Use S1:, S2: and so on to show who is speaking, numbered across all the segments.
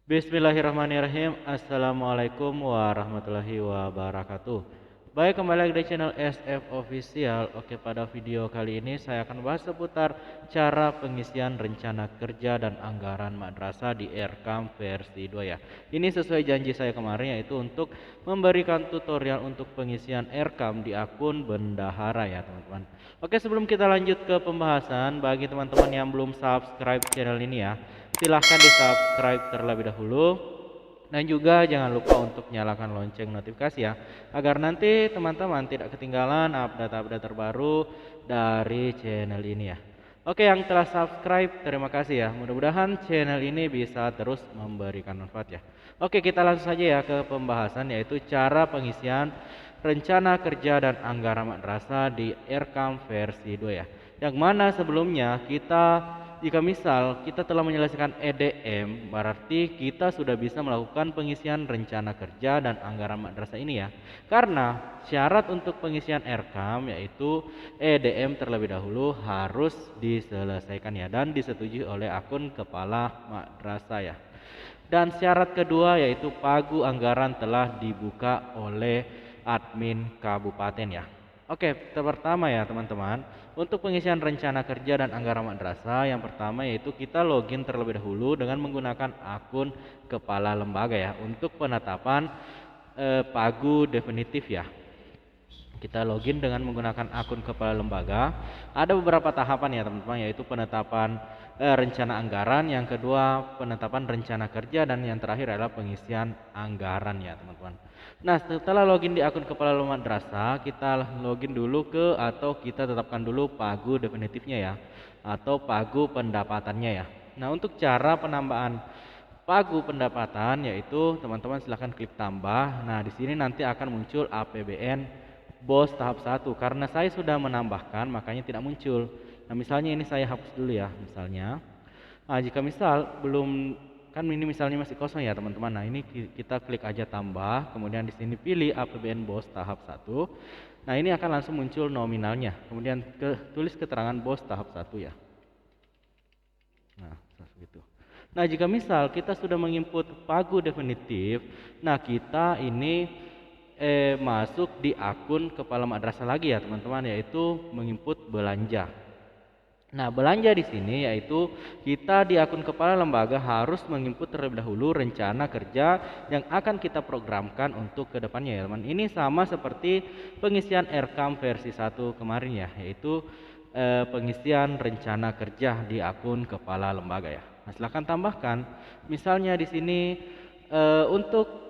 S1: Bismillahirrahmanirrahim. Assalamualaikum warahmatullahi wabarakatuh. Baik, kembali lagi di channel SF Official. Oke, pada video kali ini saya akan bahas seputar cara pengisian rencana kerja dan anggaran madrasah di Erkam versi 2 ya. Ini sesuai janji saya kemarin, yaitu untuk memberikan tutorial untuk pengisian Erkam di akun bendahara ya teman-teman. Oke, sebelum kita lanjut ke pembahasan, bagi teman-teman yang belum subscribe channel ini ya, silahkan di subscribe terlebih dahulu, dan juga jangan lupa untuk nyalakan lonceng notifikasi ya, agar nanti teman-teman tidak ketinggalan update-update terbaru dari channel ini ya. Oke, yang telah subscribe terima kasih ya, mudah-mudahan channel ini bisa terus memberikan manfaat ya. Oke, kita langsung saja ya ke pembahasan, yaitu cara pengisian rencana kerja dan anggaran madrasah di Erkam versi 2 ya. Yang mana sebelumnya jika misal kita telah menyelesaikan EDM, berarti kita sudah bisa melakukan pengisian rencana kerja dan anggaran madrasah ini ya. Karena syarat untuk pengisian Erkam yaitu EDM terlebih dahulu harus diselesaikan ya, dan disetujui oleh akun kepala madrasah ya. Dan syarat kedua yaitu pagu anggaran telah dibuka oleh admin kabupaten ya. Oke, pertama ya teman-teman, untuk pengisian rencana kerja dan anggaran madrasah, yang pertama yaitu kita login terlebih dahulu dengan menggunakan akun kepala lembaga ya, untuk penetapan pagu definitif ya. Kita login dengan menggunakan akun kepala lembaga. Ada beberapa tahapan ya teman-teman, yaitu penetapan rencana anggaran, yang kedua penetapan rencana kerja, dan yang terakhir adalah pengisian anggaran ya teman-teman. Nah, setelah login di akun kepala madrasah, kita login dulu atau kita tetapkan dulu pagu definitifnya ya, atau pagu pendapatannya ya. Nah, untuk cara penambahan pagu pendapatan yaitu teman-teman silahkan klik tambah. Nah, di sini nanti akan muncul APBN BOS tahap 1. Karena saya sudah menambahkan makanya tidak muncul. Nah, misalnya ini saya hapus dulu ya misalnya. Nah, jika misal belum, kan ini misalnya masih kosong ya teman-teman. Nah, ini kita klik aja tambah, kemudian di sini pilih APBN BOS tahap 1. Nah, ini akan langsung muncul nominalnya. Kemudian tulis keterangan BOS tahap 1 ya. Nah, seperti itu. Nah, jika misal kita sudah menginput pagu definitif, nah kita ini masuk di akun kepala madrasah lagi ya teman-teman, yaitu menginput belanja. Nah, belanja di sini yaitu kita di akun kepala lembaga harus menginput terlebih dahulu rencana kerja yang akan kita programkan untuk kedepannya ya teman. Ini sama seperti pengisian Erkam versi 1 kemarin ya, yaitu pengisian rencana kerja di akun kepala lembaga ya. Nah, silahkan tambahkan. Misalnya di sini untuk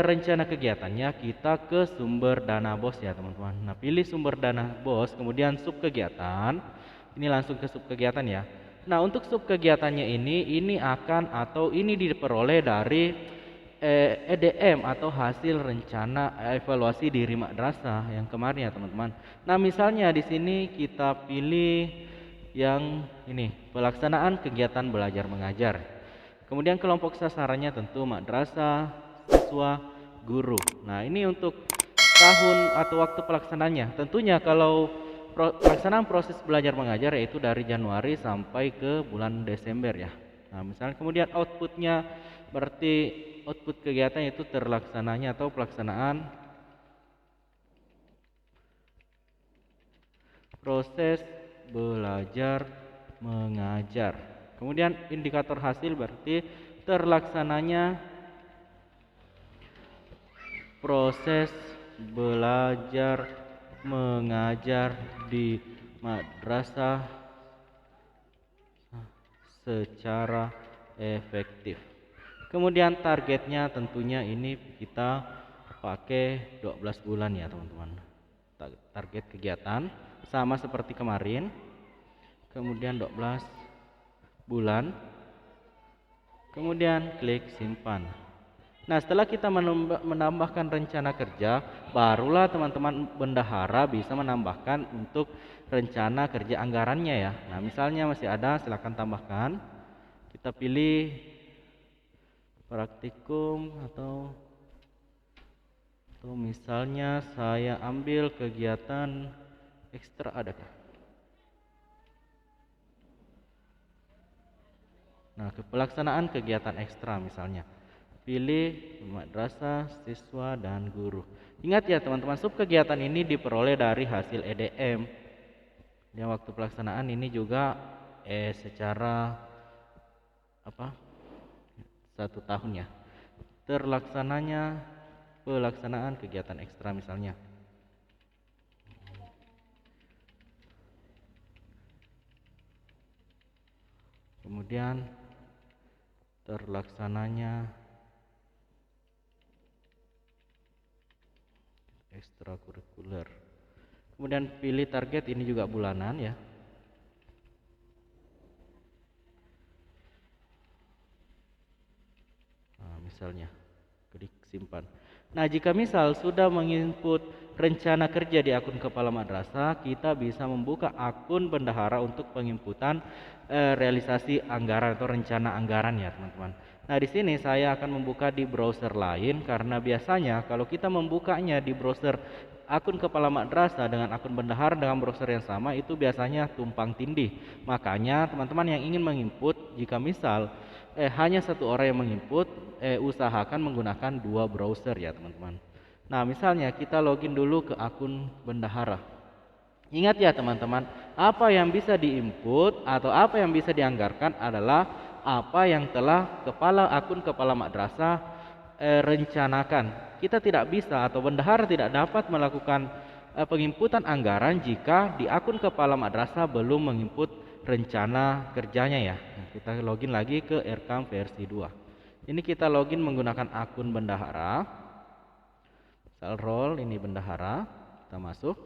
S1: rencana kegiatannya kita ke sumber dana BOS ya teman-teman. Nah, pilih sumber dana BOS, kemudian sub kegiatan. Ini langsung ke sub kegiatan ya. Nah, untuk sub kegiatannya ini akan atau ini diperoleh dari EDM atau hasil rencana evaluasi diri madrasah yang kemarin ya teman-teman. Nah, misalnya di sini kita pilih yang ini, pelaksanaan kegiatan belajar mengajar. Kemudian kelompok sasarannya tentu madrasah, siswa, guru. Nah, ini untuk tahun atau waktu pelaksananya. Tentunya kalau pelaksanaan proses belajar mengajar yaitu dari Januari sampai ke bulan Desember ya. Nah, misalnya kemudian outputnya berarti output kegiatan itu terlaksananya atau pelaksanaan proses belajar mengajar. Kemudian indikator hasil berarti terlaksananya proses belajar mengajar di madrasah secara efektif. Kemudian targetnya tentunya ini kita pakai 12 bulan ya teman-teman. Target kegiatan sama seperti kemarin. Kemudian 12 bulan. Kemudian klik simpan. Nah, setelah kita menambahkan rencana kerja, barulah teman-teman bendahara bisa menambahkan untuk rencana kerja anggarannya ya. Nah, misalnya masih ada, silakan tambahkan. Kita pilih praktikum atau misalnya saya ambil kegiatan ekstra, adakah? Nah, pelaksanaan kegiatan ekstra misalnya. Pilih madrasah, siswa, dan guru. Ingat ya teman-teman, sub kegiatan ini diperoleh dari hasil EDM. Yang waktu pelaksanaan ini juga secara apa? 1 tahun ya. Terlaksananya pelaksanaan kegiatan ekstra misalnya. Kemudian terlaksananya ekstrakurikuler. Kemudian pilih target, ini juga bulanan ya. Nah, misalnya klik simpan. Nah, jika misal sudah menginput rencana kerja di akun kepala madrasah, kita bisa membuka akun bendahara untuk penginputan realisasi anggaran atau rencana anggaran ya, teman-teman. Nah, di sini saya akan membuka di browser lain karena biasanya kalau kita membukanya di browser akun kepala madrasah dengan akun bendahara dengan browser yang sama itu biasanya tumpang tindih. Makanya teman-teman yang ingin menginput, jika misal hanya satu orang yang menginput, usahakan menggunakan 2 browser ya teman-teman. Nah, misalnya kita login dulu ke akun bendahara. Ingat ya teman-teman, apa yang bisa diinput atau apa yang bisa dianggarkan adalah apa yang telah akun kepala madrasah rencanakan. Kita tidak bisa atau bendahara tidak dapat melakukan penginputan anggaran jika di akun kepala madrasah belum menginput rencana kerjanya ya. Nah, kita login lagi ke Erkam versi 2. Ini kita login menggunakan akun bendahara. Misal role ini bendahara, kita masuk.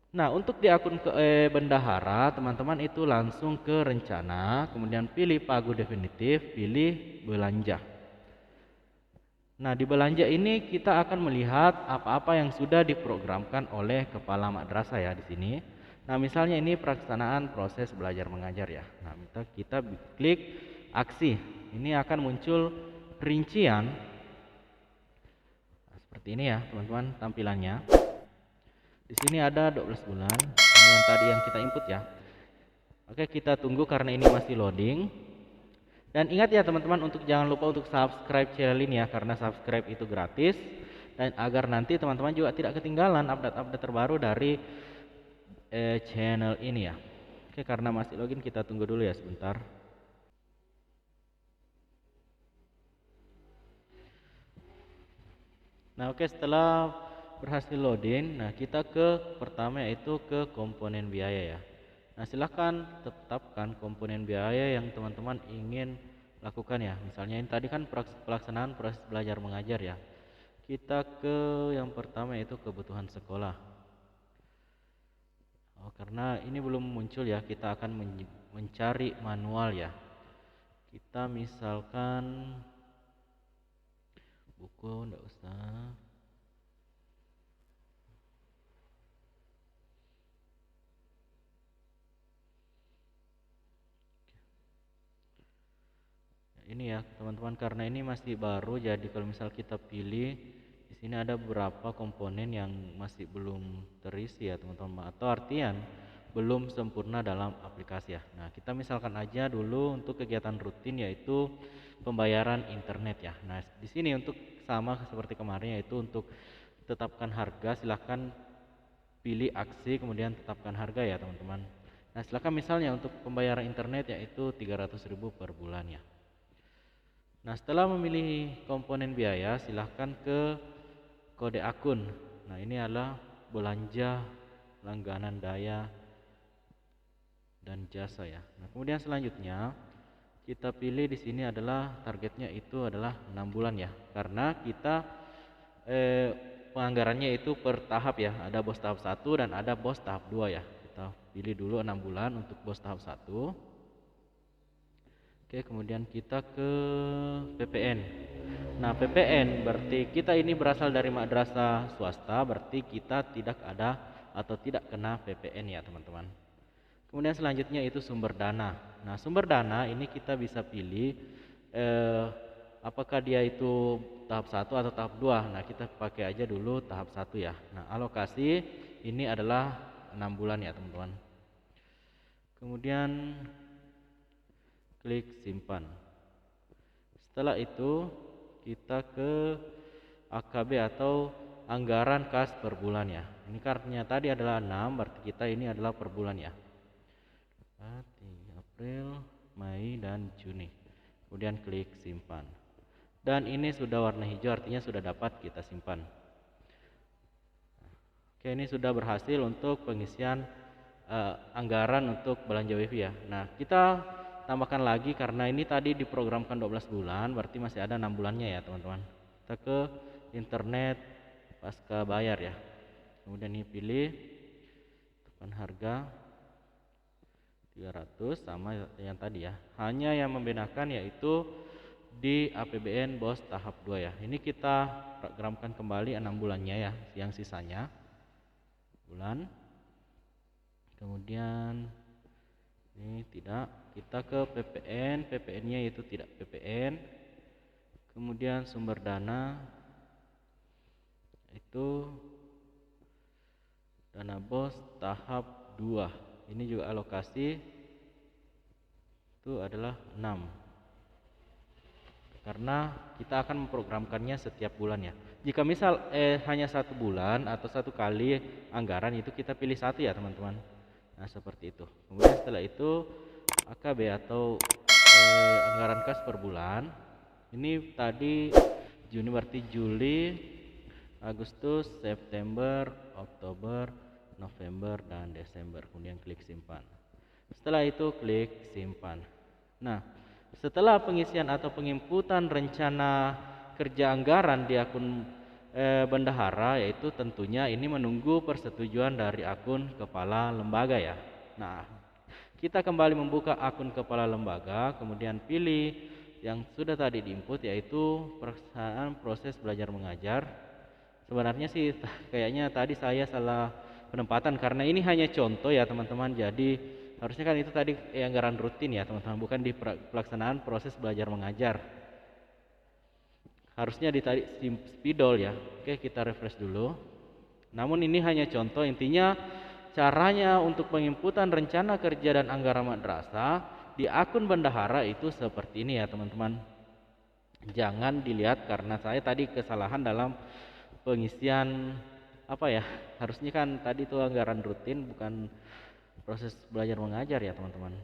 S1: Nah, untuk di akun bendahara, teman-teman itu langsung ke rencana, kemudian pilih pagu definitif, pilih belanja. Nah, di belanja ini kita akan melihat apa-apa yang sudah diprogramkan oleh kepala madrasah ya di sini. Nah, misalnya ini pelaksanaan proses belajar mengajar ya. Nah, kita klik aksi. Ini akan muncul rincian. Nah, seperti ini ya, teman-teman tampilannya. Di sini ada 12 bulan, ini yang tadi yang kita input ya. Oke, kita tunggu karena ini masih loading. Dan ingat ya teman-teman, untuk jangan lupa untuk subscribe channel ini ya, karena subscribe itu gratis. Dan agar nanti teman-teman juga tidak ketinggalan update-update terbaru dari channel ini ya. Oke, karena masih login kita tunggu dulu ya sebentar. Nah, oke, setelah berhasil loading, nah kita ke pertama yaitu ke komponen biaya ya. Nah, silahkan tetapkan komponen biaya yang teman-teman ingin lakukan ya. Misalnya ini tadi kan pelaksanaan proses belajar mengajar ya. Kita ke yang pertama yaitu kebutuhan sekolah. Oh, karena ini belum muncul ya, kita akan mencari manual ya. Kita misalkan buku, enggak usah. Ini ya teman-teman, karena ini masih baru, jadi kalau misal kita pilih di sini ada beberapa komponen yang masih belum terisi ya teman-teman, atau artian belum sempurna dalam aplikasi ya. Nah, kita misalkan aja dulu untuk kegiatan rutin yaitu pembayaran internet ya. Nah, di sini untuk sama seperti kemarin yaitu untuk tetapkan harga, silahkan pilih aksi kemudian tetapkan harga ya teman-teman. Nah, silahkan misalnya untuk pembayaran internet yaitu 300.000 per bulan ya. Nah, setelah memilih komponen biaya, silahkan ke kode akun. Nah, ini adalah belanja langganan daya dan jasa ya. Nah, kemudian selanjutnya kita pilih di sini adalah targetnya itu adalah 6 bulan ya. Karena kita penganggarannya itu per tahap ya. Ada bos tahap 1 dan ada bos tahap 2 ya. Kita pilih dulu 6 bulan untuk bos tahap 1. Oke, kemudian kita ke PPN. Nah, PPN berarti kita ini berasal dari madrasah swasta, berarti kita tidak ada atau tidak kena PPN ya, teman-teman. Kemudian selanjutnya itu sumber dana. Nah, sumber dana ini kita bisa pilih apakah dia itu tahap 1 atau tahap 2. Nah, kita pakai aja dulu tahap 1 ya. Nah, alokasi ini adalah 6 bulan ya, teman-teman. Kemudian klik simpan. Setelah itu kita ke AKB atau anggaran kas per bulan ya. Ini karena tadi adalah 6, berarti kita ini adalah per bulan ya. 3 April, Mei, dan Juni. Kemudian klik simpan. Dan ini sudah warna hijau, artinya sudah dapat kita simpan. Oke, ini sudah berhasil untuk pengisian anggaran untuk belanja WiFi ya. Nah, kita tambahkan lagi karena ini tadi diprogramkan 12 bulan, berarti masih ada 6 bulannya ya teman-teman. Kita ke internet pasca bayar ya. Kemudian ini pilih tekan harga 300 sama yang tadi ya. Hanya yang membedakan yaitu di APBN BOS tahap 2 ya. Ini kita programkan kembali 6 bulannya ya, yang sisanya bulan. Kemudian ini tidak, kita ke PPN-nya yaitu tidak PPN. Kemudian sumber dana itu dana BOS tahap 2. Ini juga alokasi itu adalah 6. Karena kita akan memprogramkannya setiap bulan ya. Jika misal hanya 1 bulan atau 1 kali anggaran, itu kita pilih 1 ya teman-teman. Nah seperti itu. Kemudian setelah itu AKB atau anggaran kas per bulan. Ini tadi Juni berarti Juli, Agustus, September, Oktober, November, dan Desember. Kemudian klik simpan. Setelah itu klik simpan. Nah, setelah pengisian atau penginputan rencana kerja anggaran di akun bendahara, yaitu tentunya ini menunggu persetujuan dari akun kepala lembaga ya. Nah, kita kembali membuka akun kepala lembaga, kemudian pilih yang sudah tadi diinput yaitu pelaksanaan proses belajar mengajar. Sebenarnya sih kayaknya tadi saya salah penempatan karena ini hanya contoh ya teman-teman. Jadi harusnya kan itu tadi anggaran rutin ya teman-teman, bukan di pelaksanaan proses belajar mengajar. Harusnya di tadi spidol ya. Oke, kita refresh dulu. Namun ini hanya contoh, intinya caranya untuk penginputan rencana kerja dan anggaran madrasah di akun bendahara itu seperti ini ya teman-teman. Jangan dilihat karena saya tadi kesalahan dalam pengisian apa ya, harusnya kan tadi itu anggaran rutin bukan proses belajar mengajar ya teman-teman.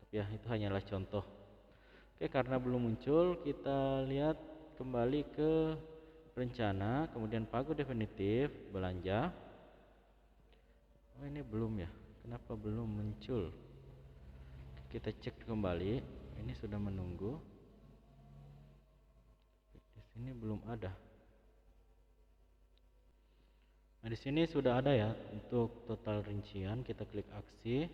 S1: Tapi ya itu hanyalah contoh. Oke, karena belum muncul, kita lihat kembali ke rencana, kemudian pagu definitif belanja. Oh ini belum ya, kenapa belum muncul? Kita cek kembali, ini sudah menunggu. Di sini belum ada. Nah di sini sudah ada ya untuk total rincian. Kita klik aksi.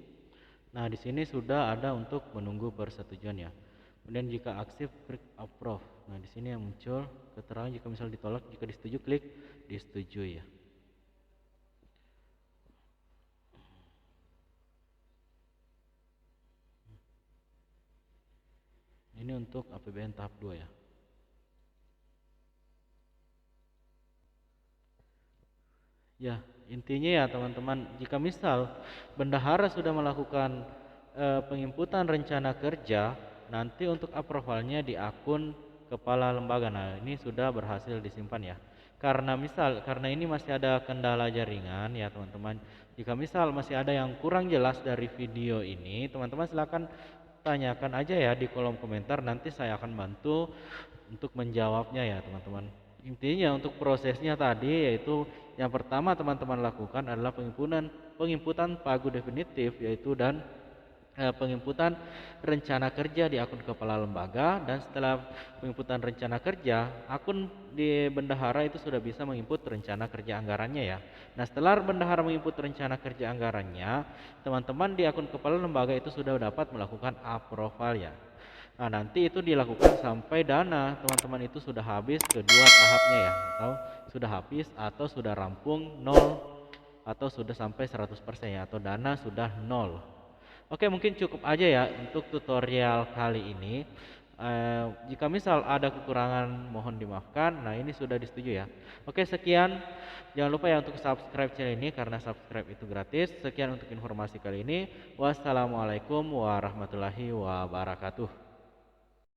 S1: Nah di sini sudah ada untuk menunggu persetujuan ya. Kemudian jika aktif klik approve. Nah di sini yang muncul keterangan jika misal ditolak, jika disetujui klik disetujui ya. Ini untuk APBN tahap 2 ya. Ya, intinya ya teman-teman, jika misal bendahara sudah melakukan penginputan rencana kerja, nanti untuk approvalnya di akun kepala lembaga. Nah, ini sudah berhasil disimpan ya. Karena ini masih ada kendala jaringan ya teman-teman. Jika misal masih ada yang kurang jelas dari video ini, teman-teman silakan tanyakan aja ya di kolom komentar, nanti saya akan bantu untuk menjawabnya ya teman-teman. Intinya untuk prosesnya tadi yaitu yang pertama teman-teman lakukan adalah penginputan pagu definitif yaitu dan penginputan rencana kerja di akun kepala lembaga, dan setelah penginputan rencana kerja, akun di bendahara itu sudah bisa menginput rencana kerja anggarannya ya. Nah setelah bendahara menginput rencana kerja anggarannya, teman-teman di akun kepala lembaga itu sudah dapat melakukan approval ya. Nah nanti itu dilakukan sampai dana teman-teman itu sudah habis kedua tahapnya ya, atau sudah habis atau sudah rampung 0 atau sudah sampai 100% ya, atau dana sudah 0. Oke, mungkin cukup aja ya untuk tutorial kali ini. Jika misal ada kekurangan mohon dimaafkan. Nah, ini sudah disetujui ya. Oke, sekian. Jangan lupa ya untuk subscribe channel ini karena subscribe itu gratis. Sekian untuk informasi kali ini. Wassalamualaikum warahmatullahi wabarakatuh.